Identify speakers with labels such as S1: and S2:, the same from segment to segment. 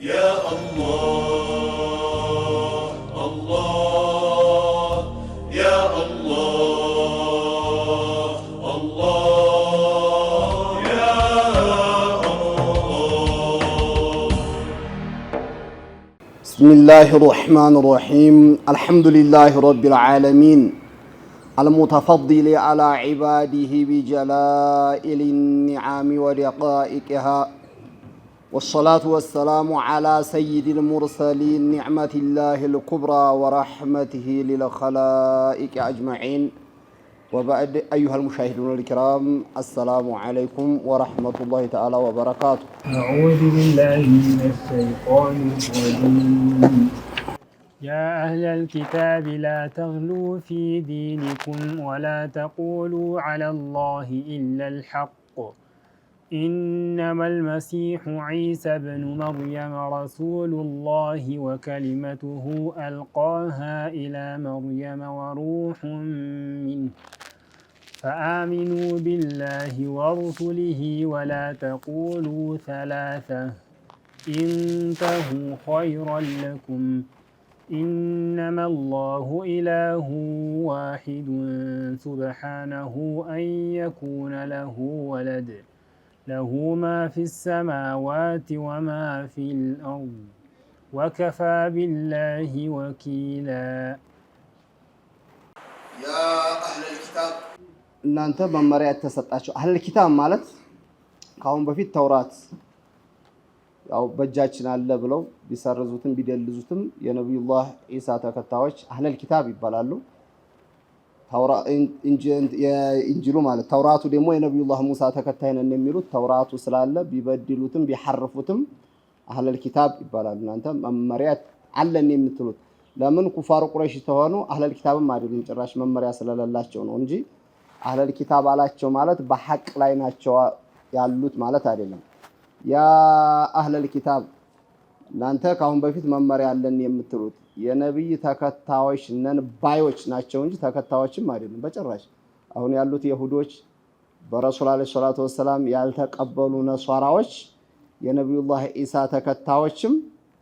S1: يا الله الله يا الله الله يا الله.
S2: بسم الله الرحمن الرحيم. الحمد لله رب العالمين المتفضل على عباده بجلائل النعم ودقائقها، والصلاة والسلام على سيد المرسلين نعمة الله الكبرى ورحمته للخلائق أجمعين. وبعد أيها المشاهدون الكرام، السلام عليكم ورحمة الله تعالى وبركاته.
S3: أعوذ بالله من الشيطان الرجيم. يا أهل الكتاب لا تغلوا في دينكم ولا تقولوا على الله إلا الحق، إنما المسيح عيسى بن مريم رسول الله وكلمته ألقاها إلى مريم وروح منه، فآمنوا بالله ورسله ولا تقولوا ثلاثة، انتهوا خيرا لكم، إنما الله إله واحد سبحانه أن يكون له ولد، له ما في السماوات وما في الأرض، وكفى بالله وكيلا.
S2: يا أهل الكتاب እናንተ መመሪያ ተሰጣችሁ። አህለል ኪታብ ማለት ካሁን በፊት ተውራት ያው በእጃችን አለ ብለው ቢሰርዙትም ቢደልዙትም የነብዩላህ ኢሳ ተከታዮች አህለል ኪታብ ይባላሉ። ኢንጂሉ ማለት ተውራቱ ደግሞ የነብዩላህ ሙሳ ተከታይ ነን የሚሉት ተውራቱ ስላለ ቢበድሉትም ቢሐርፉትም አህለል ኪታብ ይባላሉ። እናንተ መመሪያ አለን የምትሉት ለምን ኩፋር ቁረይሽ ተሆኑ አህለል ኪታብም አይደሉም፣ ጭራሽ መመሪያ ስለሌላቸው ነው እንጂ አህለል ኪታብ አላቸው ማለት በሐቅ ላይ ናቸው ያሉት ማለት አይደለም። ያ አህለል ኪታብ እናንተ ካሁን በፊት መመሪያ አለን የምትሉት የነብይ ተከታዮች ነን ባዮች ናቸው እንጂ ተከታዮችም አይደሉም በጭራሽ። አሁን ያሉት ይሁዶች በረሱል አለይሂ ሰላቱ ወሰለም ያልተቀበሉ ነሷራዎች የነብዩላህ ኢሳ ተከታዮችም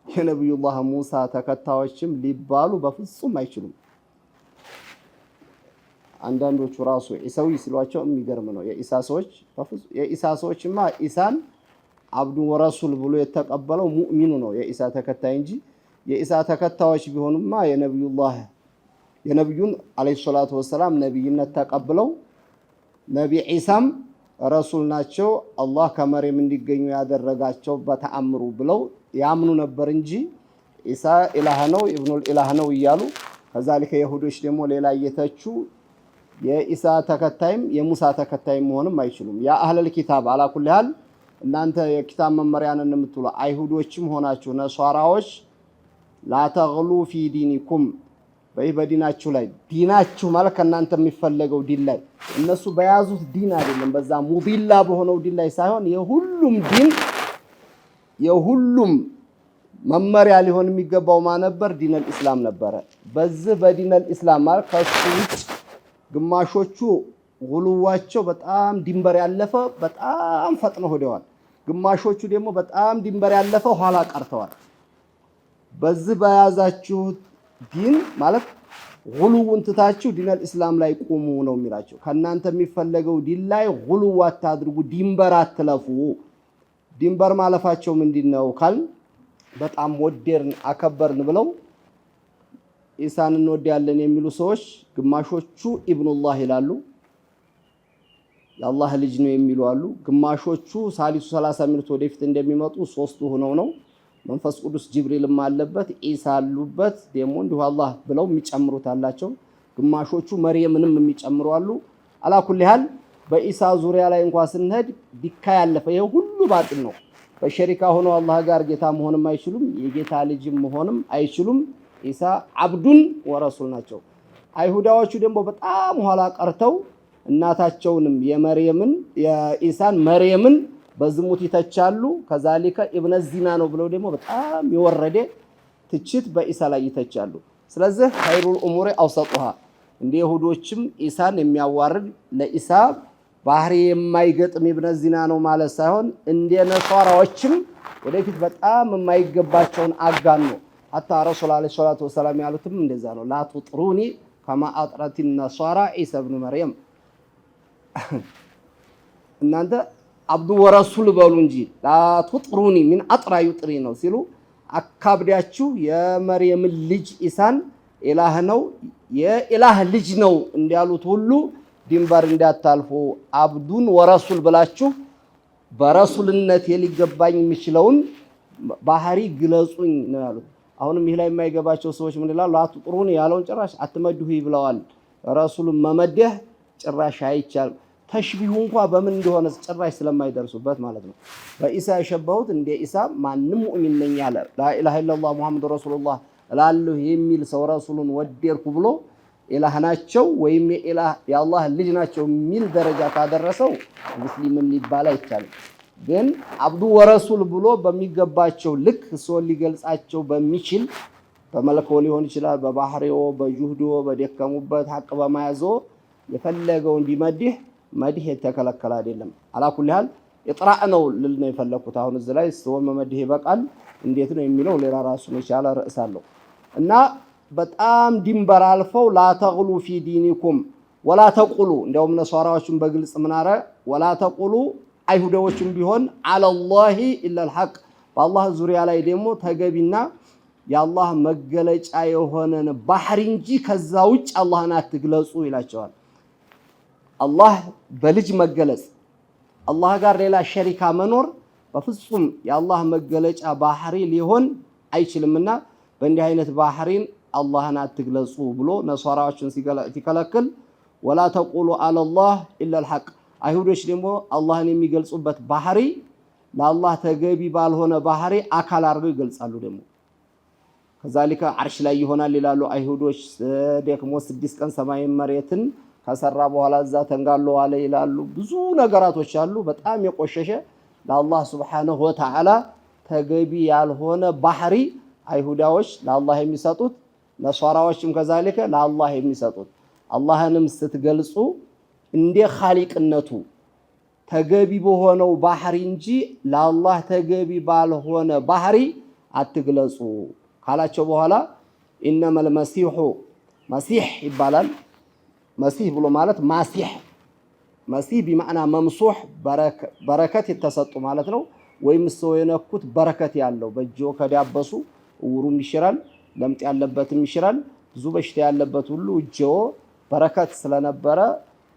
S2: የነብዩላህ ሙሳ ተከታዮችም ሊባሉ በፍጹም አይችሉም። አንዳንዶቹ ራሱ ኢሳዊ ሲሏቸው የሚገርም ነው። የኢሳ ሰዎችማ ኢሳን አብዱ ወረሱል ብሎ የተቀበለው ሙእሚኑ ነው የኢሳ ተከታይ እንጂ የኢሳ ተከታዮች ቢሆኑማ የነብዩን አለይሂ ሰላቱ ወሰለም ነብይነት ተቀብለው ነቢ ኢሳም ረሱል ናቸው አላህ ከመሬም እንዲገኙ ያደረጋቸው በተአምሩ ብለው ያምኑ ነበር እንጂ ኢሳ ኢላህ ነው ኢብኑል ኢላህ ነው እያሉ ከዛልከ ይሁዶች ደግሞ ሌላ እየተቹ የኢሳ ተከታይም የሙሳ ተከታይም መሆንም አይችሉም። ያ አህለል ኪታብ አላኩል ያህል እናንተ የኪታብ መመሪያን እንደምትሉ አይሁዶችም ሆናችሁ ነሷራዎች ላተግሉ ፊ ዲኒኩም በዲናችሁ ላይ ዲናችሁ ማለት ከእናንተ የሚፈለገው ዲን ላይ እነሱ በያዙት ዲን አይደለም፣ በዛ ሙቢላ በሆነው ዲን ላይ ሳይሆን የሁሉም ዲን የሁሉም መመሪያ ሊሆን የሚገባው ነበር ዲነል ኢስላም ነበረ። በዚህ በዲነል ኢስላም ማለት ከሱ ውጭ ግማሾቹ ጉሉዋቸው በጣም ድንበር ያለፈ በጣም ፈጥነው ሄደዋል። ግማሾቹ ደግሞ በጣም ድንበር ያለፈ ኋላ ቀርተዋል። በዚህ በያዛችሁ ዲን ማለት ጉሉውን ትታችሁ ዲነል ኢስላም ላይ ቁሙ ነው የሚላቸው። ከናንተ የሚፈለገው ዲን ላይ ጉሉው አታድርጉ፣ ድንበር አትለፉ። ድንበር ማለፋቸው ምንድነው ካል በጣም ሞደርን አከበርን ብለው ኢሳን እንወዳለን የሚሉ ሰዎች ግማሾቹ ኢብኑላህ ይላሉ፣ የአላህ ልጅ ነው የሚሉ አሉ። ግማሾቹ ሳሊሱ 30 ሚኒት ወደፊት እንደሚመጡ ሶስቱ ሆነው ነው መንፈስ ቅዱስ ጅብሪልም አለበት ኢሳ አሉበት ደግሞ እንዲሁ አላህ ብለው የሚጨምሩት አላቸው። ግማሾቹ መርየምንም የሚጨምሩ አሉ። አላኩል ያህል በኢሳ ዙሪያ ላይ እንኳን ስንሄድ ዲካ ያለፈ ይሄ ሁሉ ባጥል ነው። በሸሪካ ሆነው አላህ ጋር ጌታ መሆንም አይችሉም፣ የጌታ ልጅም መሆንም አይችሉም። ኢሳ አብዱን ወረሱል ናቸው። አይሁዳዎቹ ደግሞ በጣም ኋላ ቀርተው እናታቸውንም የኢሳን መርየምን በዝሙት ይተቻሉ። ከዛሊከ ኢብነ ዚና ነው ብለው ደግሞ በጣም የወረደ ትችት በኢሳ ላይ ይተቻሉ። ስለዚህ ኸይሩል ኡሙሪ አውሰጡሃ እንደ ይሁዶችም ኢሳን የሚያዋርድ ለኢሳ ባህሪ የማይገጥም ኢብነ ዚና ነው ማለት ሳይሆን እንደ ነሷራዎችም ወደፊት በጣም የማይገባቸውን አጋኖ ሐታ ረሱል አለይሂ ሰላቱ ወሰላም ያሉትም እንደዛ ነው። ላ ቱጥሩኒ ከማ አጥረት ነሷራ ዒሳ ኢብኑ መርየም እናንተ አብዱ ወረሱል በሉ እንጂ ላ ቱጥሩኒ ምን አጥራ ይጥሪ ነው ሲሉ አካብዳችሁ የመርየም ልጅ ኢሳን ኢላህ ነው የኢላህ ልጅ ነው እንዲያሉት ሁሉ ድንበር እንዳታልፉ አብዱን ወረሱል ብላችሁ በረሱልነት ሊገባኝ የሚችለውን ባህሪ ግለጹኝ ነው ያሉት። አሁንም ይህ ላይ የማይገባቸው ሰዎች ምን ይላሉ? አትጥሩን ያለውን ጭራሽ አትመድሁ ይብለዋል። ረሱልን መመደህ ጭራሽ አይቻልም። ተሽቢሁ እንኳን በምን እንደሆነ ጭራሽ ስለማይደርሱበት ማለት ነው። በኢሳ የሸበሁት እንደ ኢሳ ማንም ሙእሚን ነኝ ያለ ላኢላሃ ኢለላህ ሙሐመድ ረሱሉላህ እላለሁ የሚል ሰው ረሱሉን ወደድኩ ብሎ ኢላህ ናቸው ወይም የአላህ ልጅ ናቸው የሚል ደረጃ ካደረሰው ሙስሊም ሊባል አይቻልም። ግን አብዱ ወረሱል ብሎ በሚገባቸው ልክ ሰውን ሊገልጻቸው በሚችል በመልከው ሊሆን ይችላል፣ በባህሪው፣ በጁህዶ፣ በደከሙበት ሐቅ በመያዞ የፈለገውን ቢመድህ መድህ የተከለከለ አይደለም። አላኩል ያህል ኢጥራእ ነው ልል ነው የፈለኩት። አሁን እዚህ ላይ ሰውን መመድህ ይበቃል እንዴት ነው የሚለው ሌላ ራሱን የቻለ ርዕስ አለው እና በጣም ድንበር አልፈው ላ ተግሉ ፊ ዲኒኩም ወላ ተቁሉ እንደውም ነሷራዎችን በግልጽ ምናረ ወላ ተቁሉ አይሁዳዎችም ቢሆን አለላሂ ኢላል ሐቅ በአላህ ዙሪያ ላይ ደግሞ ተገቢና የአላህ መገለጫ የሆነን ባህሪ እንጂ ከዛ ውጭ አላህን አትግለጹ ይላቸዋል። አላህ በልጅ መገለጽ አላህ ጋር ሌላ ሸሪካ መኖር በፍጹም የአላህ መገለጫ ባህሪ ሊሆን አይችልምና በእንዲህ አይነት ባህሪን አላህን አትግለጹ ብሎ ነሷራዎችን ሲከለክል ወላ ተቁሉ አለላህ ኢላል ሐቅ አይሁዶች ደግሞ አላህን የሚገልጹበት ባህሪ ለአላህ ተገቢ ባልሆነ ባህሪ አካል አድርገው ይገልጻሉ። ደግሞ ከዛሊከ አርሽ ላይ ይሆናል ይላሉ አይሁዶች። ደግሞ 6 ቀን ሰማይ መሬትን ከሰራ በኋላ እዛ ተንጋሎ ዋለ ይላሉ። ብዙ ነገራቶች አሉ። በጣም የቆሸሸ ለአላህ ሱብሓነሁ ወተዓላ ተገቢ ያልሆነ ባህሪ አይሁዳዎች ለአላህ የሚሰጡት ነሷራዎችም ከዛሊከ ለአላህ የሚሰጡት አላህንም ስትገልጹ እንደ ኻሊቅነቱ ተገቢ በሆነው ባህሪ እንጂ ለአላህ ተገቢ ባልሆነ ባህሪ አትግለጹ ካላቸው በኋላ ኢነመል መሲሑ መሲሕ ይባላል። መሲሕ ብሎ ማለት ማሲሕ መሲሕ ቢማዕና መምሱሕ በረከት የተሰጡ ማለት ነው። ወይም ሰው የነኩት በረከት ያለው በእጆ ከዳበሱ እውሩም ይሽራል፣ ለምጥ ያለበትም ይሽራል። ብዙ በሽታ ያለበት ሁሉ እጆ በረከት ስለነበረ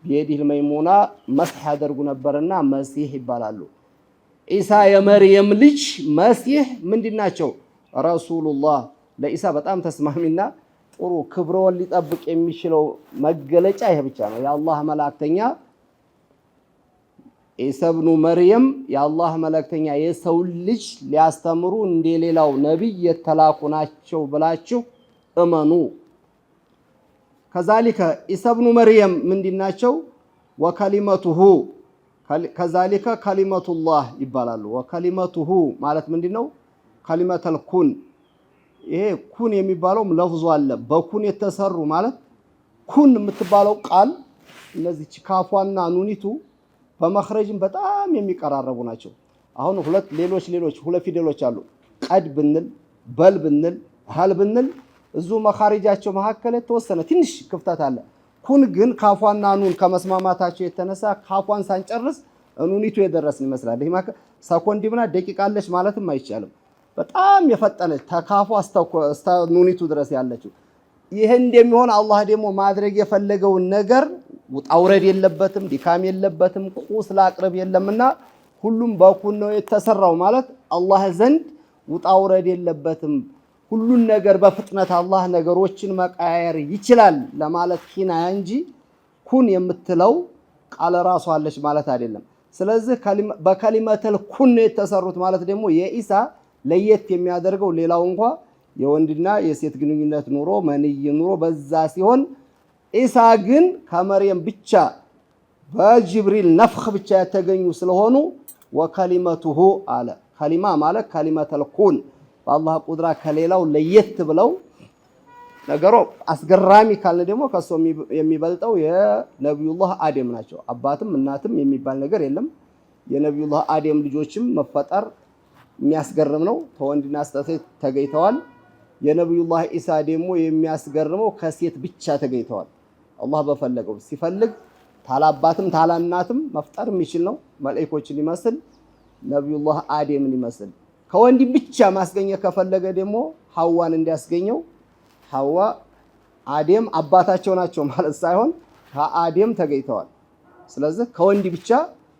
S2: በየዲህ መይሙና መስህ ያደርጉ ነበርና መሲሕ ይባላሉ። ኢሳ የመርየም ልጅ መሲሕ ምንድናቸው? ረሱሉላህ ለኢሳ በጣም ተስማሚና ጥሩ ክብረውን ሊጠብቅ የሚችለው መገለጫ ይሄ ብቻ ነው። የአላህ መላእክተኛ ኢሳ ኢብኑ መርየም የአላህ መላእክተኛ የሰው ልጅ ሊያስተምሩ እንደሌላው ነብይ የተላኩ ናቸው ብላችሁ እመኑ። ከዛሊከ ኢሳ ኢብኑ መርየም ምንድናቸው? ወከሊመቱሁ ከዛሊከ ከሊመቱላህ ይባላሉ። ወከሊመቱሁ ማለት ምንድነው? ከሊመተል ኩን ይሄ ኩን የሚባለው ለፍዙ አለ። በኩን የተሰሩ ማለት ኩን የምትባለው ቃል እነዚህ ካፏና ኑኒቱ በመኽረጅም በጣም የሚቀራረቡ ናቸው። አሁን ሌሎች ሁለት ፊደሎች አሉ። ቀድ ብንል በል ብንል ሀል ብንል እዙ መኻሪጃቸው መካከል የተወሰነ ትንሽ ክፍተት አለ። ኩን ግን ካፏና ኑን ከመስማማታቸው የተነሳ ካፏን ሳንጨርስ ኑኒቱ የደረስን ይመስላል። ይሄ ሰኮንድ ብና ደቂቃ አለች ማለትም አይቻልም። በጣም የፈጠነች ተካፏ እስከ ኑኒቱ ድረስ ያለችው። ይሄ እንደሚሆን አላህ ደግሞ ማድረግ የፈለገውን ነገር ውጣ ውረድ የለበትም፣ ድካም የለበትም፣ ቁስል አቅርብ የለምና ሁሉም በኩን ነው የተሰራው ማለት አላህ ዘንድ ውጣ ውረድ የለበትም። ሁሉን ነገር በፍጥነት አላህ ነገሮችን መቃየር ይችላል ለማለት ኪናያ እንጂ ኩን የምትለው ቃል ራሷ አለች ማለት አይደለም። ስለዚህ በከሊመተል ኩን የተሰሩት ማለት ደግሞ የኢሳ ለየት የሚያደርገው ሌላው እንኳ የወንድና የሴት ግንኙነት ኑሮ መንይ ኑሮ በዛ ሲሆን ኢሳ ግን ከመርየም ብቻ በጅብሪል ነፍኽ ብቻ የተገኙ ስለሆኑ ወከሊመቱሁ አለ። ከሊማ ማለት ከሊመተል ኩን በአላህ ቁድራ ከሌላው ለየት ብለው ነገሩ አስገራሚ ካልን ደግሞ ከሱ የሚበልጠው የነብዩላህ አደም ናቸው። አባትም እናትም የሚባል ነገር የለም። የነብዩላህ አደም ልጆችም መፈጠር የሚያስገርም ነው። ከወንድና ሴት ተገኝተዋል። የነብዩላህ ኢሳ ደግሞ የሚያስገርመው ከሴት ብቻ ተገኝተዋል። አላህ በፈለገው ሲፈልግ ታላባትም ታላናትም መፍጠር የሚችል ነው። መላእክቶችን ይመስል ነብዩላህ አደምን ይመስል ከወንድ ብቻ ማስገኘት ከፈለገ ደግሞ ሐዋን እንዲያስገኘው ሐዋ አደም አባታቸው ናቸው ማለት ሳይሆን ከአደም ተገኝተዋል። ስለዚህ ከወንድ ብቻ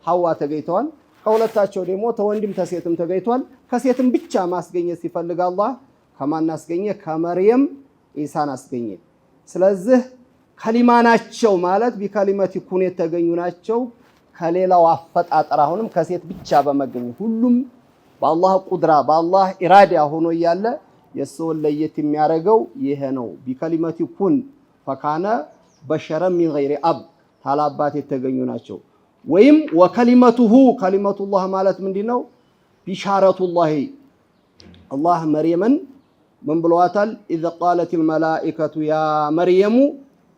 S2: ሐዋ ተገኝተዋል። ከሁለታቸው ደግሞ ተወንድም ተሴትም ተገኝቷል። ከሴትም ብቻ ማስገኘት ሲፈልግ አላህ ከማን አስገኘ? ከመርየም ኢሳን አስገኘ። ስለዚህ ከሊማ ናቸው ማለት ቢከሊመት ኩን የተገኙ ናቸው። ከሌላው አፈጣጠር አሁንም ከሴት ብቻ በመገኘት ሁሉም በአላህ ቁድራ በአላህ ኢራዳ ሆኖ እያለ የሰውን ለየት የሚያደርገው ይሄ ነው። ቢከሊመት ኩን ፈካነ በሸረ ሚን ገይሪ አብ ታላባት የተገኙ ናቸው። ወይም ወከሊመቱሁ ከሊመቱላህ ማለት ምንድነው? ቢሻረቱላህ አላህ መርየምን ምን ብለዋታል? ኢዝ ቃለቲል መላኢከቱ ያ መርየሙ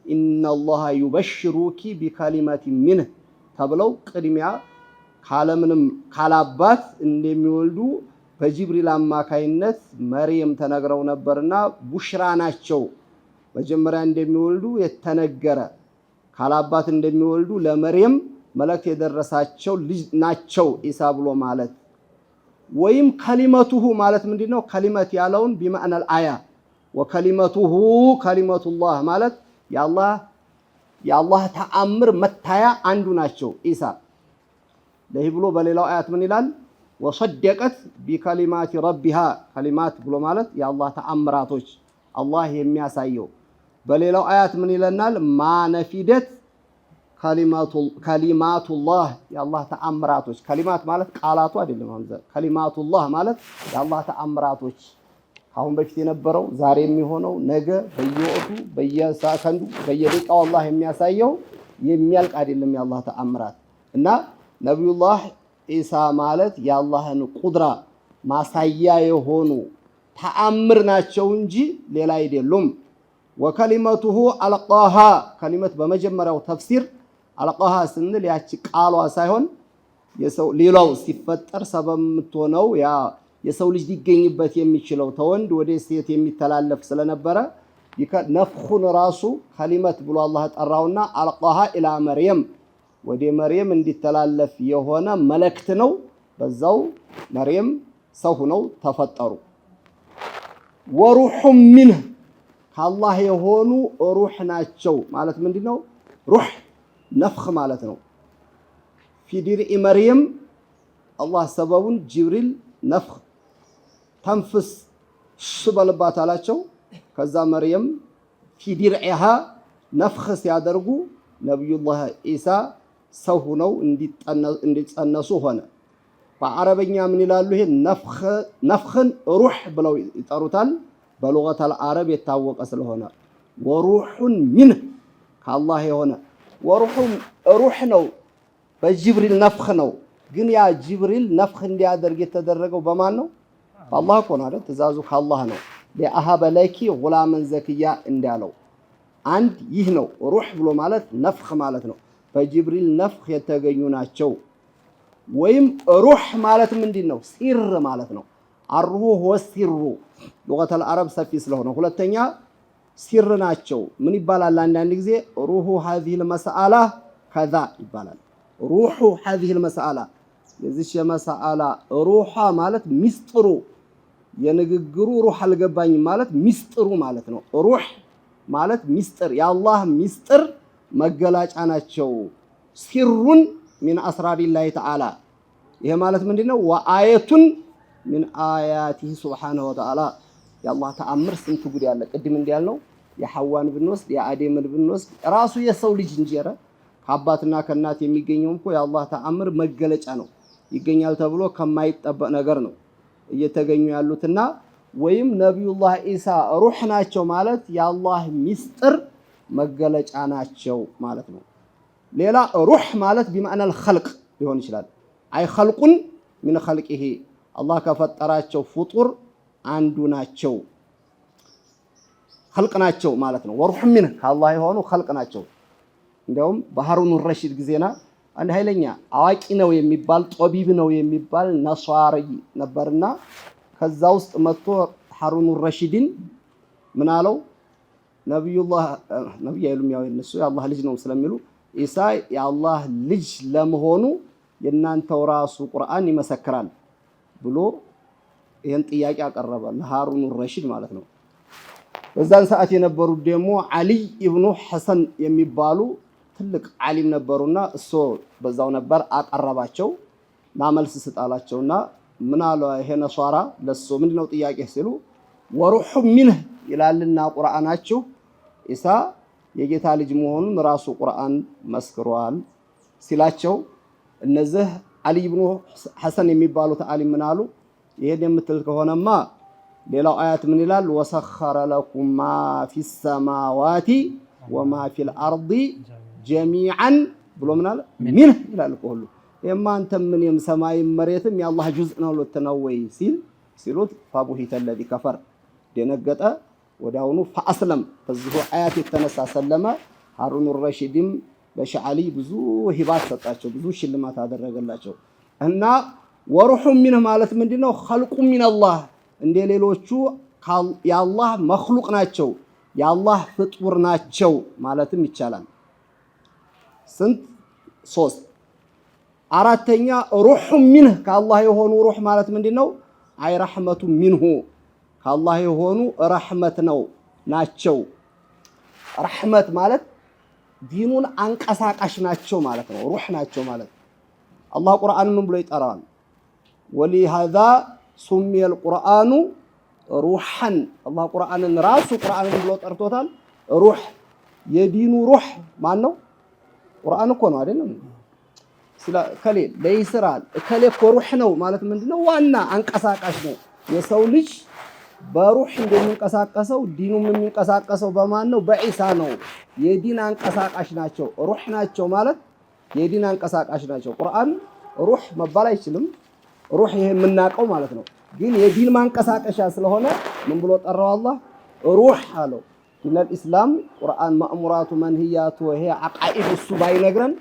S2: ኢነላሃ ዩበሽሩኪ ቢከሊመቲን ሚንህ ተብለው ቅድሚያ ካለምንም ካላባት እንደሚወልዱ በጅብሪል አማካይነት መርየም ተነግረው ነበርና ቡሽራ ናቸው። መጀመሪያ እንደሚወልዱ የተነገረ ካላባት እንደሚወልዱ ለመርየም መልእክት የደረሳቸው ልጅ ናቸው ኢሳ ብሎ ማለት። ወይም ከሊመቱሁ ማለት ምንድነው? ከሊመት ያለውን ቢማዕነል አያ ወከሊመቱሁ ከሊመቱላህ ማለት የአላህ ተአምር መታያ አንዱ ናቸው ኢሳ። ለዚህ ብሎ በሌላው አያት ምን ይላል? ወሰደቀት ቢከሊማቲ ረቢሃ ከሊማት ብሎ ማለት የአላህ ተአምራቶች አላህ የሚያሳየው። በሌላው አያት ምን ይለናል? ማነፊደት ከሊማቱላህ የአላህ ተአምራቶች። ከሊማት ማለት ቃላቱ አይደለም። ከሊማቱላህ ማለት የአላህ ተአምራቶች አሁን በፊት የነበረው ዛሬ የሚሆነው ነገ በየወቅቱ በየሰከንዱ በየደቂቃው አላህ የሚያሳየው የሚያልቅ አይደለም የአላህ ተአምራት። እና ነብዩላህ ኢሳ ማለት የአላህን ቁድራ ማሳያ የሆኑ ተአምር ናቸው እንጂ ሌላ አይደሉም። ወከሊመቱሁ አልቃሃ ከሊመት በመጀመሪያው ተፍሲር አልቃሃ ስንል ያቺ ቃሏ ሳይሆን የሰው ሌላው ሲፈጠር ሰበብ የምትሆነው ያ የሰው ልጅ ሊገኝበት የሚችለው ተወንድ ወደ ሴት የሚተላለፍ ስለነበረ ነፍኹን ራሱ ከሊመት ብሎ አላህ ጠራውና አልቃሃ ኢላ መርየም ወደ መርየም እንዲተላለፍ የሆነ መልእክት ነው። በዛው መርየም ሰው ሆነው ተፈጠሩ። ወሩሑ ሚንህ ከአላህ የሆኑ ሩህ ናቸው ማለት ምንድነው? ሩህ ነፍኽ ማለት ነው። ፊ ዲርኢ መርየም አላህ ሰበቡን ጅብሪል ነፍኽ ተንፍስ ሽበልባት አላቸው። ከዛ መርየም ፊ ዲርኢሃ ነፍኽ ሲያደርጉ ነብዩላህ ኢሳ ሰው ሆነው እንዲጸነሱ ሆነ። በአረበኛ ምን ይላሉ? ይሄ ነፍኽን ሩህ ብለው ይጠሩታል። በሉገተል አረብ የታወቀ ስለሆነ ወሩሑን ሚንህ ከአላህ የሆነ ወሩሑን ሩህ ነው። በጅብሪል ነፍኽ ነው። ግን ያ ጅብሪል ነፍኽ እንዲያደርግ የተደረገው በማን ነው? በአላህ እኮ ነው አይደል? ትእዛዙ ከአላህ ነው። ለአሃበ ለኪ ጉላመን ዘክያ እንዳለው አንድ ይህ ነው። ሩህ ብሎ ማለት ነፍኽ ማለት ነው። በጅብሪል ነፍኽ የተገኙ ናቸው። ወይም ሩህ ማለት ምንድነው? ሲር ማለት ነው። አሩህ ወሲሩ ሉገተል አረብ ሰፊ ስለሆነ ሁለተኛ ሲር ናቸው። ምን ይባላል? አንዳንድ ጊዜ ሩሁ هذه المسألة ከዛ ይባላል። ሩሁ هذه المسألة የዚህ የመሰአላ ሩሃ ማለት ሚስጥሩ የንግግሩ ሩህ አልገባኝም ማለት ሚስጥሩ ማለት ነው። ሩህ ማለት ሚስጥር የአላህ ሚስጥር መገለጫ ናቸው። ሲሩን ሚን አስራሪላሂ ተዓላ ይሄ ማለት ምንድነው? ወአየቱን ሚን አያቲሂ ሱብሓነሁ ወተዓላ የአላህ ተአምር ስንት ጉድ ያለ። ቅድም እንዲያልነው የሐዋን ብንወስድ የአደምን ብንወስድ ራሱ የሰው ልጅ እንጀራ ከአባትና ከእናት የሚገኘው እኮ የአላህ ተአምር መገለጫ ነው። ይገኛል ተብሎ ከማይጠበቅ ነገር ነው እየተገኙ ያሉትና ወይም ነብዩላህ ኢሳ ሩህ ናቸው ማለት የአላህ ሚስጥር መገለጫ ናቸው ማለት ነው። ሌላ ሩህ ማለት ቢማዕነል ኸልቅ ሊሆን ይችላል። አይ ኸልቁን ሚን ኸልቂሂ አላህ ከፈጠራቸው ፍጡር አንዱ ናቸው። ኸልቅ ናቸው ማለት ነው። ወሩህ ሚንህ ከአላህ የሆኑ ኸልቅ ናቸው። እንዲያውም በሃሩን ረሺድ ጊዜና አንድ ኃይለኛ አዋቂ ነው የሚባል ጦቢብ ነው የሚባል ነሷሪ ነበርና ከዛ ውስጥ መጥቶ ሐሩን ረሺድን ምን አለው ነብዩ አይሉም ያው እነሱ የአላህ ልጅ ነው ስለሚሉ ኢሳ የአላህ ልጅ ለመሆኑ የናንተው ራሱ ቁርአን ይመሰክራል ብሎ ይሄን ጥያቄ አቀረበ ለሐሩን ረሺድ ማለት ነው። በዛን ሰዓት የነበሩ ደግሞ አሊ ኢብኑ ሐሰን የሚባሉ ትልቅ ዓሊም ነበሩና እሱ በዛው ነበር አቀረባቸው ማመልስ ስጣላቸውና ምን አለ ይሄ ነሷራ ለሱ ምንድነው ጥያቄ ሲሉ ወሩሁ ሚንህ ይላልና ቁርአናችሁ ኢሳ የጌታ ልጅ መሆኑን ራሱ ቁርአን መስክሯል ሲላቸው እነዚህ አሊ ኢብኑ ሐሰን የሚባሉት ዓሊም ምን አሉ ይሄን የምትል ከሆነማ ሌላው አያት ምን ይላል ወሰኸረ ለኩም ማ ፊስ ሰማዋቲ ወማ ፊል አርዲ ጀሚዓን ብሎ ምን አለ ሚን ይላል ሁሉ የማንተ ምንም ሰማይ መሬትም የአላህ ጁዝ ነው ለተነወይ ሲሉት ፈቡሂተ الذي ከፈር ደነገጠ ወዳውኑ ፈአስለም በዚሁ አያት የተነሳ ሰለመ ሐሩን ረሺድም ለሻዓሊ ብዙ ሂባት ሰጣቸው ብዙ ሽልማት አደረገላቸው እና ወሩሁ ሚንህ ማለት ምንድነው ኸልቁ ሚነላህ እንደ ሌሎቹ የአላህ መኽሉቅ ናቸው የአላህ ፍጡር ናቸው ማለትም ይቻላል ስንት ሶስት አራተኛ ሩህ ሚንህ ከአላህ የሆኑ ሩህ ማለት ምንድነው አይ ረህመቱ ሚንሁ ከአላህ የሆኑ ረህመት ነው ናቸው ረህመት ማለት ዲኑን አንቀሳቃሽ ናቸው ማለት ነው ሩህ ናቸው ማለት አላህ ቁርአን ምን ብሎ ይጠራዋል ولهذا سمي القرآن روحا الله قرآن راس قرآن ብሎ ጠርቶታል ሩህ የዲኑ ሩህ ማን ነው ቁርአን እኮ ነው አይደለም ስለ ከሌ ለይስራል ከሌ ሩህ ነው ማለት ምንድነው ዋና አንቀሳቃሽ ነው የሰው ልጅ በሩህ እንደሚንቀሳቀሰው ዲኑም የሚንቀሳቀሰው በማን ነው በኢሳ ነው የዲን አንቀሳቃሽ ናቸው ሩህ ናቸው ማለት የዲን አንቀሳቃሽ ናቸው ቁርአን ሩህ መባል አይችልም ሩህ ይሄ የምናቀው ማለት ነው ግን የዲን ማንቀሳቀሻ ስለሆነ ምን ብሎ ጠራው አላህ ሩህ አለው ዲነል ኢስላም ቁርአን ማእሙራቱ መንሂያቱ ይሄ አቃኢድ እሱ ባይነግረን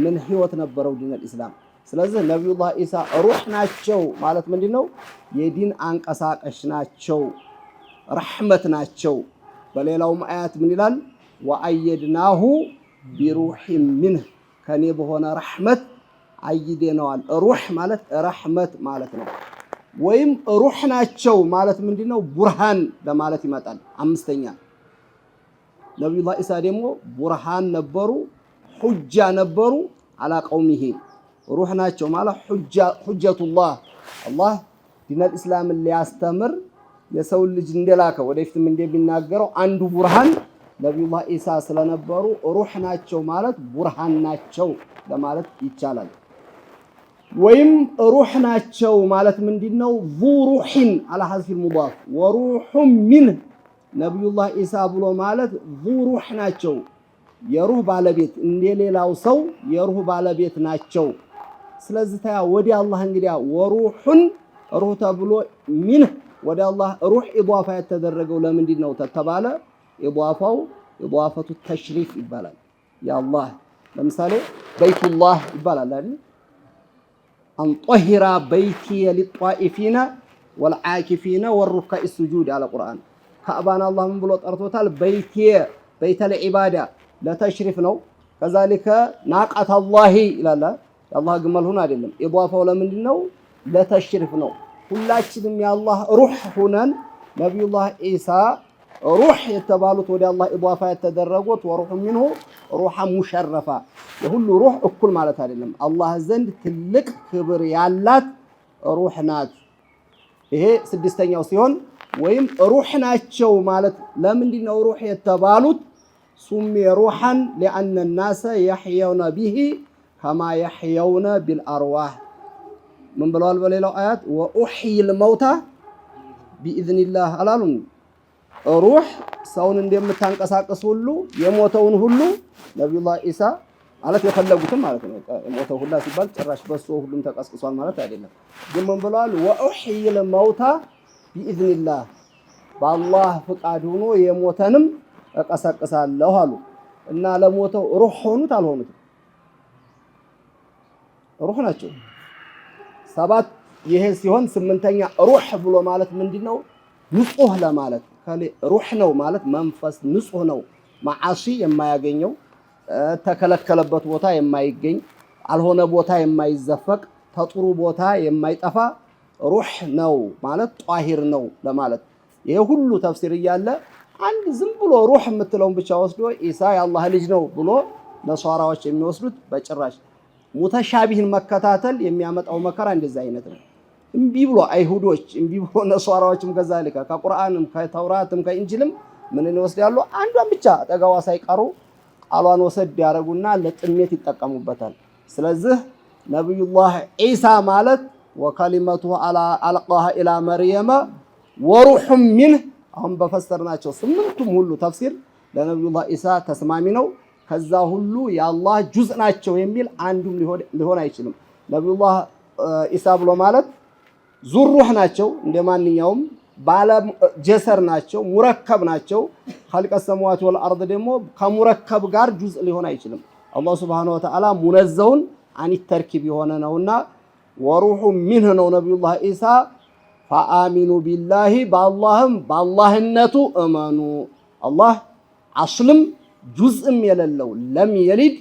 S2: ምን ህይወት ነበረው ዲነል ኢስላም ስለዚህ ነብዩላህ ኢሳ ሩህ ናቸው ማለት ምንድነው የዲን አንቀሳቀሽ ናቸው ረህመት ናቸው በሌላው አያት ምን ይላል ወአየድናሁ ቢሩህ ሚንህ ከኔ በሆነ ረህመት አይደነዋል ሩህ ማለት ረህመት ማለት ነው ወይም ሩህ ናቸው ማለት ምንድነው ቡርሃን ለማለት ይመጣል አምስተኛ ነብዩላህ ኢሳ ደግሞ ቡርሃን ነበሩ ሁጃ ነበሩ አላ ቀውሚሂ ሩህ ናቸው ማለት ሁጀቱላህ አላህ ዲነል ኢስላም ሊያስተምር የሰው ልጅ እንደላከ ወደፊትም እንደሚናገረው አንዱ ቡርሃን ነብዩላህ ኢሳ ስለነበሩ ሩህ ናቸው ማለት ቡርሃን ናቸው ለማለት ይቻላል ወይም ሩህ ናቸው ማለት ምንድነው ዙሩሂን አላ ሐዝፊል ሙዳፍ ወሩሁ ሚን ነብዩላህ ኢሳ ብሎ ማለት ዙሩህ ናቸው የሩህ ባለቤት እንደሌላው ሰው የሩህ ባለቤት ናቸው ስለዚህ ታያ ወዲ አላህ እንግዲያ ወሩሁን ሩህ ተብሎ ሚን ወዲ አላህ ሩህ ኢዳፋ የተደረገው ለምንድን ነው ተተባለ ኢዳፋው ኢዳፈቱ ተሽሪፍ ይባላል ያ አላህ ለምሳሌ በይቱላህ ይባላል አይደል አንጠሂራ በይቲ ሊጧኢፊና ወልዓኪፊና ወሩካዕ السجود على القرآن ካዕባን አላህ ምን ብሎ ጠርቶታል በይቲ በይተል ዒባዳ ለተሽሪፍ ነው ከዛሊከ ናቀተ አላህ ይላል የአላህ ግመል ሆነ አይደለም ኢዳፋው ለምንድነው ለተሽሪፍ ነው ሁላችንም የአላህ ሩህ ሆነን ነብዩላህ ኢሳ ሩህ የተባሉት ወደ አላህ ኢዳፋ የተደረጉት ወሩህ ሚንሁ ሩህ ሙሸረፋ የሁሉ ሩህ እኩል ማለት አይደለም አላህ ዘንድ ትልቅ ክብር ያላት ሩህ ናት ይሄ ስድስተኛው ሲሆን ወይም ሩህ ናቸው ማለት ለምንድነው ሩህ የተባሉት سمي روحا لأن الناس يحيون به كما يحيون بالأرواح من بلوال بليلو آيات وأحيي الموتى بإذن الله ألالون روح سون انديم تنقساقس ሁሉ የሞተውን ሁሉ ነብዩላህ ኢሳ ማለት የፈለጉትም ማለት ነው የሞተው ሁላ ሲባል ጭራሽ በሱ ሁሉም ተቀስቅሷል ማለት አይደለም ግን ምን ብለዋል وأحيي الموتى بإذن الله በአላህ ፍቃድ ሆኖ የሞተንም እቀሰቅሳለሁ አሉ እና ለሞተው ሩህ ሆኑት አልሆኑት ሩህ ናቸው። 7 ይሄ ሲሆን 8ኛ ሩህ ብሎ ማለት ምንድነው? ንጹህ ለማለት ሩህ ነው ማለት መንፈስ ንጹህ ነው። ማዓሲ የማያገኘው ተከለከለበት ቦታ የማይገኝ አልሆነ ቦታ የማይዘፈቅ ተጥሩ ቦታ የማይጠፋ ሩህ ነው ማለት ጧሂር ነው ለማለት። ይሄ ሁሉ ተፍሲር እያለ አንድ ዝም ብሎ ሩህ የምትለውን ብቻ ወስዶ ኢሳ የአላህ ልጅ ነው ብሎ ነሷራዎች የሚወስዱት በጭራሽ። ሙተሻቢህን መከታተል የሚያመጣው መከራ እንደዛ አይነት ነው። እምቢ ብሎ አይሁዶች እምቢ ብሎ ነሷራዎችም ከዛልከ ከቁርአንም ከተውራትም ከኢንጂልም ምን ይወስዳሉ? አንዷን ብቻ አጠጋዋ ሳይቀሩ ቃሏን ወሰድ ያደርጉና ለጥሜት ይጠቀሙበታል። ስለዚህ ነብዩላህ ኢሳ ማለት ወከሊመቱ አልቃሃ ኢላ መርየም ወሩሑም ሚንህ አሁን በፈሰርናቸው 8ቱም ሁሉ ተፍሲር ለነብዩላህ ኢሳ ተስማሚ ነው። ከዛ ሁሉ የአላህ ጁዝ ናቸው የሚል አንዱም ሊሆን አይችልም። ነብዩላህ ኢሳ ብሎ ማለት ዙሩህ ናቸው፣ እንደማንኛውም ባለ ጀሰር ናቸው፣ ሙረከብ ናቸው። ኸልቀ ሰማዋት ወልአርድ ደግሞ ከሙረከብ ጋር ጁዝ ሊሆን አይችልም። አላህ ሱብሓነሁ ወተዓላ ሙነዘውን አን ተርኪብ የሆነ ነውና ወሩሑ ሚንህ ነው ነብዩላህ ኢሳ። ፈአሚኑ ቢላሂ በአላህነቱ እመኑ። አላህ አስልም ጁዝእም የሌለው ለም የሊድ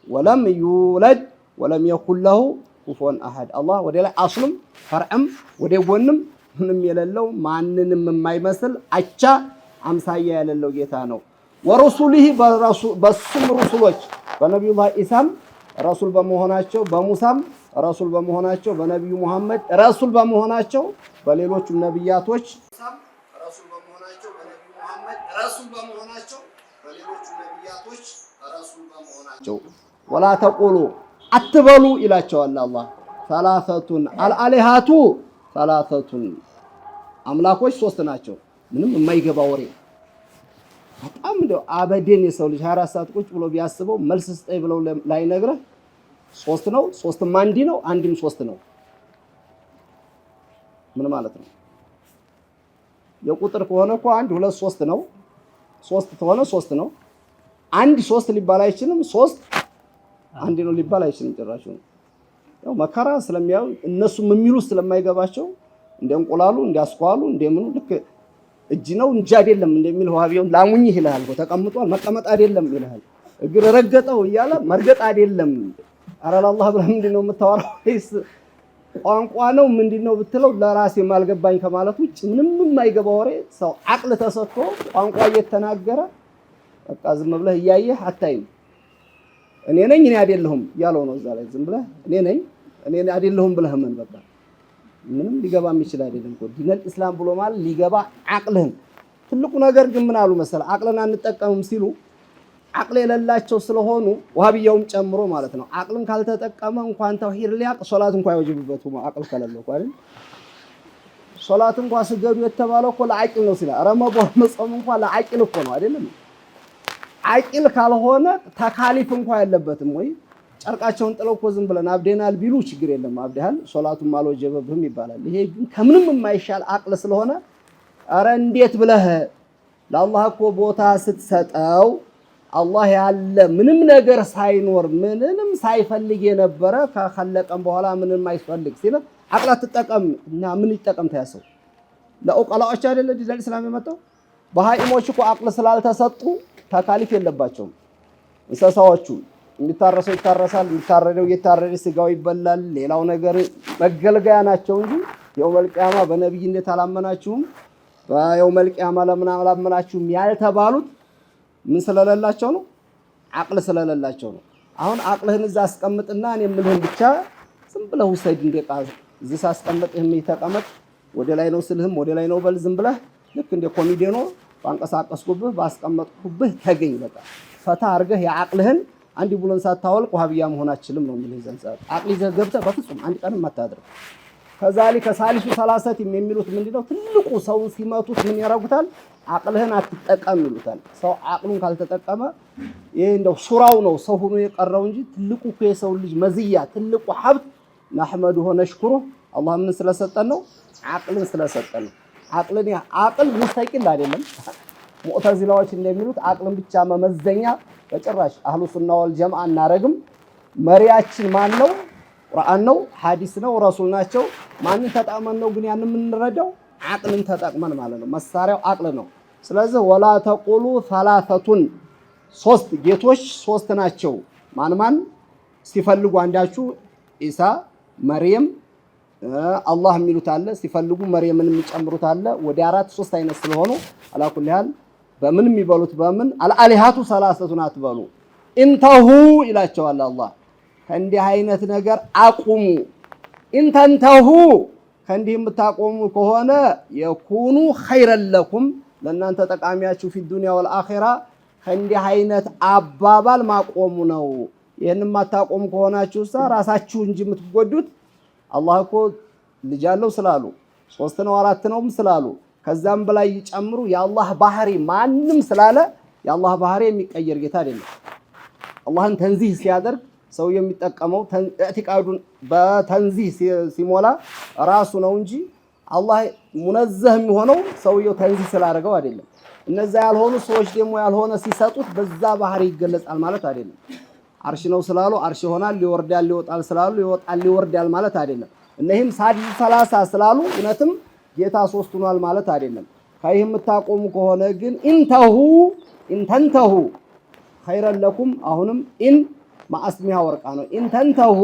S2: ወለም ዩለድ ወለም የኩን ለሁ ኩፉወን አሐድ። አላህ ወደ ላይ አስልም ፈርዕም ወደ ጎንም ምንም የሌለው ማንንም የማይመስል አቻ አምሳያ የሌለው ጌታ ነው። ወረሱሊሂ በሱም ሩሱሎች በነቢዩላህ ኢሳም ረሱል በመሆናቸው በሙሳም ረሱል በመሆናቸው በነቢዩ ሙሐመድ ረሱል በመሆናቸው በሌሎቹም ነብያቶች ረሱል በመሆናቸው በነቢዩ ሙሐመድ ረሱል በመሆናቸው በሌሎቹም ነብያቶች ረሱል በመሆናቸው ወላ ተቁሉ አትበሉ ይላቸዋል አላህ። ሰላሰቱን አልአሊሃቱ ሰላሰቱን አምላኮች 3 ናቸው። ምንም የማይገባ ወሬ በጣም እንደው አበዴን የሰው ልጅ 24 ሰዓት ቁጭ ብሎ ቢያስበው መልስ ስጠይ ብለው ላይ ነግረህ 3 ነው። 3ም አንዲ ነው፣ አንድም 3 ነው። ምን ማለት ነው? የቁጥር ከሆነ እኮ 1 2 3 ነው። 3 ከሆነ 3 ነው። አንድ 3 ሊባል አይችልም። 3 አንድ ነው ሊባል አይችልም ጭራሽ። ያው መከራ ስለሚያው እነሱም የሚሉት ስለማይገባቸው እንደ እንቁላሉ እንዲያስኳሉ እንደምኑ ልክ እጅ ነው እንጂ አይደለም እንደሚል ዋቢውን ላሙኝ ይላል። ተቀምጧል መቀመጥ አይደለም ይላል። እግር ረገጠው እያለ መርገጥ አይደለም። ኧረ ለአላህ ብለህ ምንድነው የምታወራው? ቋንቋ ነው ምንድነው ብትለው ለራሴ ማልገባኝ ከማለት ውጭ ምንም የማይገባ ወሬ ሰው አቅል ተሰጥቶ ቋንቋ እየተናገረ በቃ ዝም ብለህ እያየህ አታይም። እኔ ነኝ እኔ አይደለሁም ያለው ነው እዛ ላይ ዝም ብለህ እኔ ነኝ እኔ አይደለሁም ብለህ ምን በቃ ምንም ሊገባ የሚችል አይደለም እኮ ዲነል ኢስላም ብሎ ማለት ሊገባ አቅልህን። ትልቁ ነገር ግን ምን አሉ መሰለ አቅልን አንጠቀምም ሲሉ አቅል የሌላቸው ስለሆኑ ወሃቢያውም ጨምሮ ማለት ነው። አቅልን ካልተጠቀመ እንኳን ተውሂድ ሊያቅ ሶላት እንኳን አይወጅብበትም አቅል ከሌለው እኮ አይደል? ሶላት እንኳን ስገዱ የተባለው እኮ ለአቂል ነው ሲላ ረመዳን መጾም እንኳን ለአቂል እኮ ነው አይደለም? አቂል ካልሆነ ተካሊፍ እንኳን ያለበትም ወይ ጨርቃቸውን ጥለው እኮ ዝም ብለን አብደናል ቢሉ ችግር የለም አብደሃል ሶላቱን ማልወጀበብህም ይባላል። ይሄ ግን ከምንም የማይሻል አቅል ስለሆነ አረ እንዴት ብለህ ለአላህ እኮ ቦታ ስትሰጠው አላህ ያለ ምንም ነገር ሳይኖር ምንም ሳይፈልግ የነበረ ከኸለቀም በኋላ ምንም አይፈልግ ሲል አቅል አትጠቀም እና ምን ይጠቀም ታያሰው ለኡቀላዎች አይደለ ዲን እስላም የመጣው በሃይሞች እኮ አቅል ስላልተሰጡ ተካሊፍ የለባቸውም። እንስሳዎቹ የሚታረሰው ይታረሳል፣ የሚታረደው እየታረደ ስጋው ይበላል። ሌላው ነገር መገልገያ ናቸው እንጂ የውመል ቂያማ በነብይነት አላመናችሁም በየውመል ቂያማ ለምን አላመናችሁም ያልተባሉት ምን ስለሌላቸው ነው? አቅል ስለሌላቸው ነው። አሁን አቅልህን እዛ አስቀምጥና እኔ የምልህን ብቻ ዝም ብለህ ውሰድ እንደቃ እዚህ ሳስቀምጥህ ተቀመጥ ወደ ላይ ነው ስልህም ወደ ላይ ነው በል ዝም ብለህ ልክ እንደ ኮሚዲኖ ባንቀሳቀስኩብህ ባስቀመጥኩብህ ተገኝ በቃ ፈታ አርገህ የአቅልህን አንድ ቡለን ሳታወልቅ ወሃቢያ መሆን አትችልም ነው የሚለው ዘንጻ አቅል ይዘህ ገብተህ በፍጹም አንድ ቀንም አታድርግ። ከዛሊከ ሳሊሱ ሰላሰት የሚሉት ምንድነው? ትልቁ ሰው ሲመቱት ምን ያረጉታል? አቅልህን አትጠቀም ይሉታል። ሰው አቅሉን ካልተጠቀመ ይሄ እንደው ሱራው ነው ሰው ሆኖ የቀረው እንጂ ትልቁ የሰው ልጅ መዝያ ትልቁ ሀብት ነህመዱ ወነሽኩሩ አላህ ምን ስለሰጠን ነው? አቅልን ስለሰጠን ነው። አቅል ሙስተቂል አይደለም። ሙዕተዚላዎች እንደሚሉት አቅልን ብቻ መመዘኛ በጭራሽ አህሉ ሱና ወል ጀማዓ እናረግም። መሪያችን ማን ነው? ቁርአን ነው ሐዲስ ነው ረሱል ናቸው። ማንን ተጠቅመን ነው ግን ያን የምንረዳው? አቅልን ተጠቅመን ማለት ነው። መሳሪያው አቅል ነው። ስለዚህ ወላ ተቁሉ ሰላሰቱን ሶስት ጌቶች ሶስት ናቸው። ማን ሲፈልጉ አንዳችሁ ኢሳ መርየም አላህ የሚሉት አለ፣ ሲፈልጉ መርየምን የሚጨምሩት አለ። ወደ አራት ሶስት አይነት ስለሆኑ አላኩል ያህል በምን የሚበሉት በምን አልአሊሃቱ ሰላሰቱን አትበሉ እንተሁ ይላቸዋል አላህ። ከእንዲህ አይነት ነገር አቁሙ። እንተንተሁ ከእንዲህ የምታቆሙ ከሆነ የኩኑ ኸይረን ለኩም ለእናንተ ጠቃሚያችሁ ፊ ዱንያ ወልአኺራ ከእንዲህ አይነት አባባል ማቆሙ ነው። ይህን የማታቆሙ ከሆናችሁ ራሳችሁ እንጂ የምትጎዱት አላህ እኮ ልጅ አለው ስላሉ 3 ነው 4 ነውም ስላሉ ከዛም በላይ ይጨምሩ የአላህ ባህሪ ማንም ስላለ የአላህ ባህሪ የሚቀየር ጌታ አይደለም። አላህን ተንዚህ ሲያደርግ ሰው የሚጠቀመው ኢዕቲቃዱን በተንዚህ ሲሞላ ራሱ ነው እንጂ አላህ ሙነዘህ የሚሆነው ሰውየው ተንዚህ ስላደረገው አይደለም። እነዛ ያልሆኑ ሰዎች ደግሞ ያልሆነ ሲሰጡት በዛ ባህሪ ይገለጻል ማለት አይደለም። አርሽ ነው ስላሉ አርሽ ይሆናል፣ ሊወርዳል ሊወጣል ስላሉ ይወጣል ሊወርዳል ማለት አይደለም። እነዚህም ሳዲስ 30 ስላሉ እውነትም ጌታ 3 ሆኗል ማለት አይደለም። ከይህ የምታቆሙ ከሆነ ግን ኢንተንተሁ ኸይረን ለኩም አሁንም ኢን ማአስሚሃ ወርቃ ነው። ኢንተንተሁ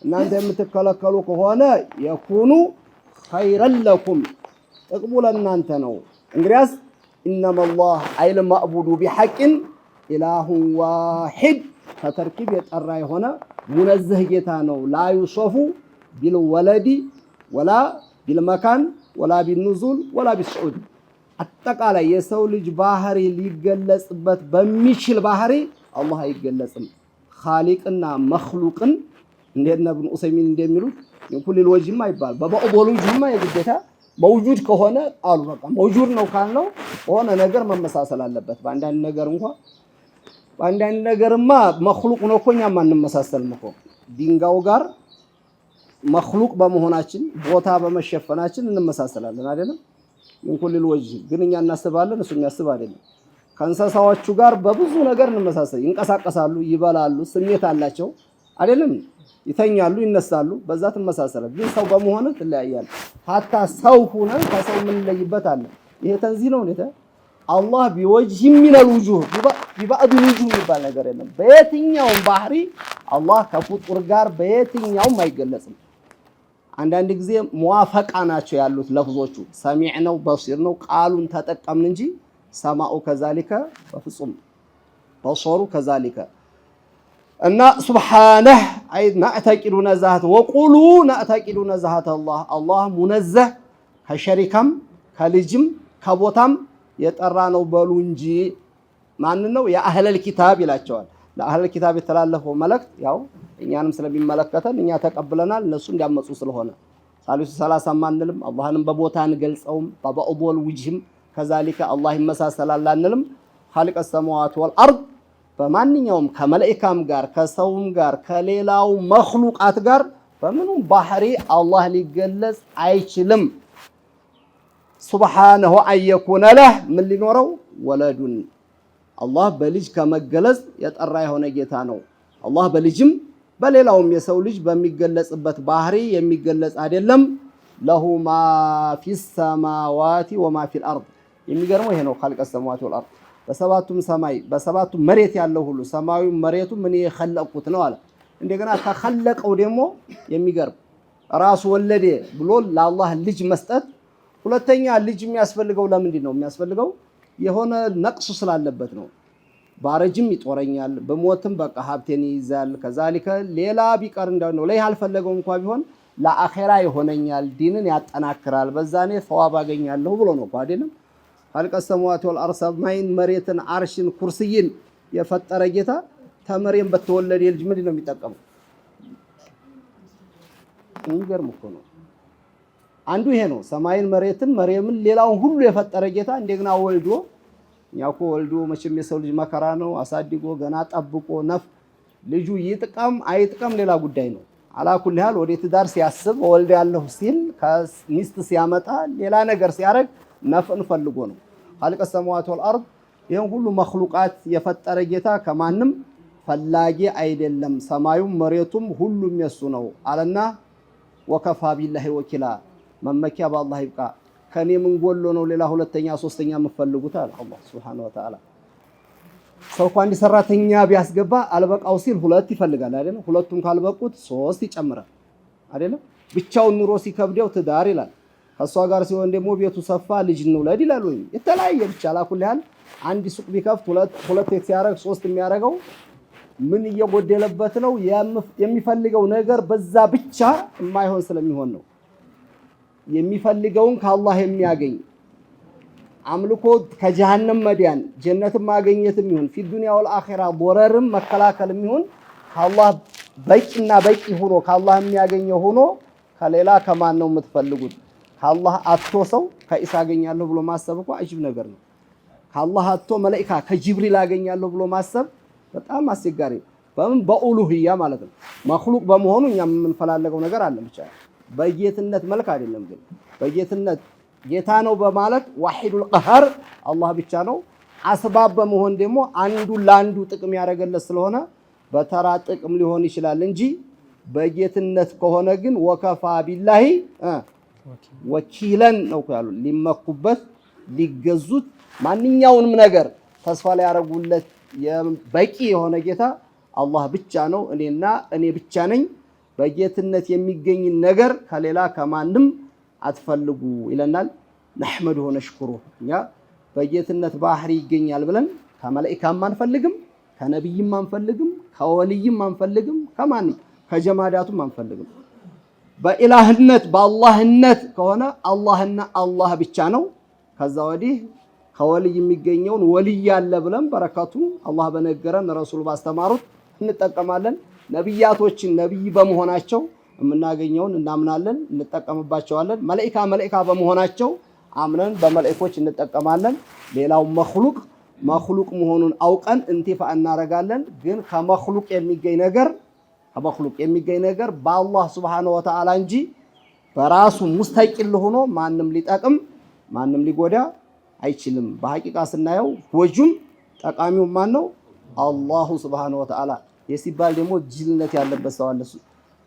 S2: እናንተ የምትከለከሉ ከሆነ የኩኑ ኸይረን ለኩም ጥቅሙ ለእናንተ ነው። እንግዲያስ ኢነመላህ አይል ማዕቡዱ ቢሐቅን ኢላሁን ዋሂድ ከተርኪብ የጠራ የሆነ ሙነዝህ ጌታ ነው። ላ ዩሶፉ ቢልወለዲ ወላ ቢልመካን ወላ ቢኑዙል ወላ ቢስዑድ አጠቃላይ የሰው ልጅ ባህሪ ሊገለጽበት በሚችል ባህሪ አላህ አይገለጽም። ኻሊቅና መኽሉቅን እንደ ኢብኑ ዑሰይሚን እንደሚሉት የኩል ወጅማ ይባል በባኡል ወጅማ የግዴታ መውጁድ ከሆነ አሉ በቃ መውጁድ ነው ካልነው ሆነ ነገር መመሳሰል አለበት። በአንዳንድ ነገር እንኳን በአንዳንድ ነገርማ መኽሉቅ ነው እኮ እኛም አንመሳሰልም እኮ ድንጋዩ ጋር መኽሉቅ በመሆናችን ቦታ በመሸፈናችን እንመሳሰላለን አይደለም። የኩል ወጅህ ግን እኛ እናስባለን እሱ የሚያስብ አይደለም። ከእንስሳዎቹ ጋር በብዙ ነገር እንመሳሰል። ይንቀሳቀሳሉ፣ ይበላሉ፣ ስሜት አላቸው አይደለም። ይተኛሉ፣ ይነሳሉ፣ በዛ ትመሳሰላል። ግን ሰው በመሆን ትለያያል። ሀታ ሰው ሆነን ከሰው የምንለይበት አለ። ይሄ ተንዚህ ነው እንዴ? አላህ ቢወጅህ ሚነል ውጁህ ቢባዕድ ውጁህ የሚባል ነገር የለም። በየትኛውም ባህሪ አላህ ከፍጡር ጋር በየትኛውም አይገለጽም። አንዳንድ ጊዜ ሙዋፈቃ ናቸው ያሉት ለፍዞቹ ሰሚዕ ነው በሲር ነው ቃሉን ተጠቀምን እንጂ ሰማኡ ከዛሊከ በፍጹም በሶሩ ከዛሊከ እና ሱብሓነህ አይ ናዕተቂዱ ነዛሀት ወቁሉ ናዕተቂዱ ነዛሀት አላህ ሙነዘህ ከሸሪካም ከልጅም ከቦታም የጠራ ነው በሉ እንጂ ማን ነው የአህለል ኪታብ ይላቸዋል። ለአህለል ኪታብ የተላለፈው መልእክት ያው እኛንም ስለሚመለከተን እኛ ተቀብለናል። እነሱ እንዲያመጹ ስለሆነ ሳሊሱ 30 ማንልም አላህንም በቦታ እንገልጸውም በባኡል ወጅህም ከዛሊከ አላህ ይመሳሰላል አንልም። ኻሊቀ ሰማዋት ወልአርድ በማንኛውም ከመላእክታም ጋር ከሰውም ጋር ከሌላው መኽሉቃት ጋር በምንም ባህሪ አላህ ሊገለጽ አይችልም። ሱብሓነሁ አየኩነ ለህ ምን ሊኖረው ወለዱን አላህ በልጅ ከመገለጽ የጠራ የሆነ ጌታ ነው። አላህ በልጅም በሌላውም የሰው ልጅ በሚገለጽበት ባህሪ የሚገለጽ አይደለም። ለሁ ማ ፊስ ሰማዋቲ ወማ ፊል አርድ የሚገርመው ይሄ ነው። ኻሊቀ ሰማዋቲ ወልአርድ በሰባቱም ሰማይ በሰባቱም መሬት ያለው ሁሉ ሰማዩ መሬቱ ምን የኸለቁት ነው አለ። እንደገና ከኸለቀው ደግሞ የሚገርም ራሱ ወለደ ብሎ ለአላህ ልጅ መስጠት። ሁለተኛ ልጅ የሚያስፈልገው ለምንድን ነው የሚያስፈልገው? የሆነ ነቅሱ ስላለበት ነው። ባረጅም ይጦረኛል በሞትም በቃ ሀብቴን ይይዛል። ከዛሊከ ሌላ ቢቀር እንደው ነው ላይ አልፈለገው እንኳን ቢሆን ለአኺራ ይሆነኛል፣ ዲንን ያጠናክራል፣ በዛኔ ሰዋብ አገኛለሁ ብሎ ነው አይደለም። ኻሊቀ ሰማዋት ወልአርድ ሰማይን መሬትን አርሽን ኩርሲይን የፈጠረ ጌታ ተመሬም በተወለደ ልጅ ምንድን ነው የሚጠቀመው? የሚገርም እኮ ነው። አንዱ ይሄ ነው። ሰማይን መሬትን መርየምን ሌላውን ሁሉ የፈጠረ ጌታ እንደገና ወልዶ ያውቆ ወልዶ መቼም የሰው ልጅ መከራ ነው። አሳድጎ ገና ጠብቆ ነፍ ልጁ ይጥቀም አይጥቀም ሌላ ጉዳይ ነው። አላኩል ያህል ወደ ትዳር ሲያስብ ወልድ ያለሁ ሲል ከሚስት ሲያመጣ ሌላ ነገር ሲያረግ ነፍን ፈልጎ ነው። ኻሊቀ ሰማዋት ወልአርድ ይሄን ሁሉ መኽሉቃት የፈጠረ ጌታ ከማንም ፈላጊ አይደለም ሰማዩም መሬቱም ሁሉም የሱ ነው አለና ወከፋ ቢላሂ ወኪላ መመኪያ በአላህ ይብቃ ከኔ ምን ጎሎ ነው ሌላ ሁለተኛ ሶስተኛ የምፈልጉት አለ አላህ Subhanahu Wa Ta'ala ሰው አንድ ሰራተኛ ቢያስገባ አልበቃው ሲል ሁለት ይፈልጋል አይደል ሁለቱም ካልበቁት ሶስት ይጨምራል አይደል ብቻውን ኑሮ ሲከብደው ትዳር ይላል ከሷ ጋር ሲሆን ደግሞ ቤቱ ሰፋ ልጅ እንውለድ ይላል ወይ የተለያየ ብቻ አላኩል ያህል አንድ ሱቅ ቢከፍት ሁለት ሲያረግ ሶስት የሚያረገው ምን እየጎደለበት ነው የሚፈልገው ነገር በዛ ብቻ የማይሆን ስለሚሆን ነው የሚፈልገውን ከአላህ የሚያገኝ አምልኮ ከጀሃነም መዳን ጀነትን ማግኘትም ይሁን في الدنيا والآخرة ضررም መከላከልም ይሁን ከአላህ በቂና በቂ ሆኖ ከአላህ የሚያገኘው ሆኖ ከሌላ ከማን ነው የምትፈልጉት ከአላህ አጥቶ ሰው ከኢሳ አገኛለሁ ብሎ ማሰብ እኮ አጅብ ነገር ነው ከአላህ አጥቶ መላእክት ከጅብሪል አገኛለሁ ብሎ ማሰብ በጣም አስቸጋሪ በምን በኡሉሂያ ማለት ነው መخلوቅ በመሆኑ እኛ የምንፈላለገው ነገር አለ ብቻ በጌትነት መልክ አይደለም ግን በጌትነት ጌታ ነው በማለት ዋሂዱል ቀሃር አላህ ብቻ ነው አስባብ በመሆን ደግሞ አንዱ ላንዱ ጥቅም ያደረገለት ስለሆነ በተራ ጥቅም ሊሆን ይችላል እንጂ በጌትነት ከሆነ ግን ወከፋ ቢላሂ ወኪለን ነው ያሉ ሊመኩበት ሊገዙት ማንኛውንም ነገር ተስፋ ላይ ያደርጉለት በቂ የሆነ ጌታ አላህ ብቻ ነው እኔ ብቻ ነኝ በጌትነት የሚገኝ ነገር ከሌላ ከማንም አትፈልጉ ይለናል نحمده ونشكره ያ በጌትነት ባህሪ ይገኛል ብለን ከመላእክት ማንፈልግም ከነብይም ማንፈልግም ከወልይም ማንፈልግም ከማንም ከጀማዳቱም ማንፈልግም በኢላህነት በአላህነት ከሆነ አላህና አላህ ብቻ ነው ከዛ ወዲህ ከወልይ የሚገኘውን ወልይ ያለ ብለን በረከቱ አላህ በነገረን ረሱል ባስተማሩት እንጠቀማለን ነብያቶችን ነብይ በመሆናቸው የምናገኘውን እናምናለን እንጠቀምባቸዋለን መላእክት በመሆናቸው አምነን በመላእክቶች እንጠቀማለን ሌላው መخلوቅ መሆኑን አውቀን እንቲፋ እናረጋለን ግን ከመخلوቅ የሚገኝ ነገር በአላህ Subhanahu Wa Ta'ala እንጂ በራሱ ሙስተቂል ሆኖ ማንም ሊጠቅም ማንም ሊጎዳ አይችልም በሐቂቃ ስናየው ወጁም ጠቃሚው ማን ነው አላህ Subhanahu Wa Ta'ala የሲባል ደግሞ ጅልነት ያለበት ሰው አለ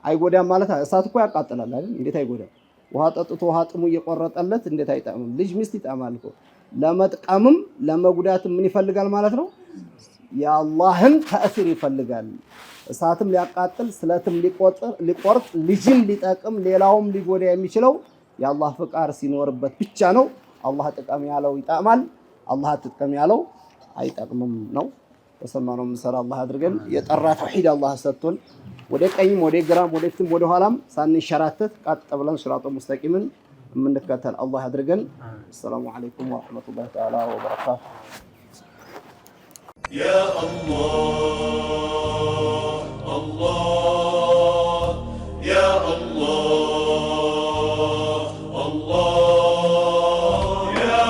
S2: አይጎዳም ማለት እሳት እኮ ያቃጥላል አይደል እንዴት አይጎዳም ውሃ ጠጥቶ ውሃ ጥሙ እየቆረጠለት እንዴት አይጣምም ልጅ ሚስት ይጣማል እኮ ለመጥቀምም ለመጉዳትም ምን ይፈልጋል ማለት ነው የአላህን ተአሲር ይፈልጋል እሳትም ሊያቃጥል ስለትም ሊቆርጥ ልጅም ሊጠቅም ሌላውም ሊጎዳ የሚችለው የአላህ ፍቃድ ሲኖርበት ብቻ ነው አላህ ጥቅም ያለው ይጣማል አላህ ጥቅም ያለው አይጠቅምም ነው ተሰማነው ምሰራ አላህ አድርገን የጠራ ተውሂድ አላህ ሰጥቶን ወደ ቀኝም ወደ ግራም ወደ ፊትም ወደ ኋላም ሳንሸራተት ቀጥ ብለን ሲራጦ ሙስተቂምን የምንከተል አላህ አድርገን السلام عليكم ورحمة الله تعالى وبركاته
S1: يا الله الله يا الله الله يا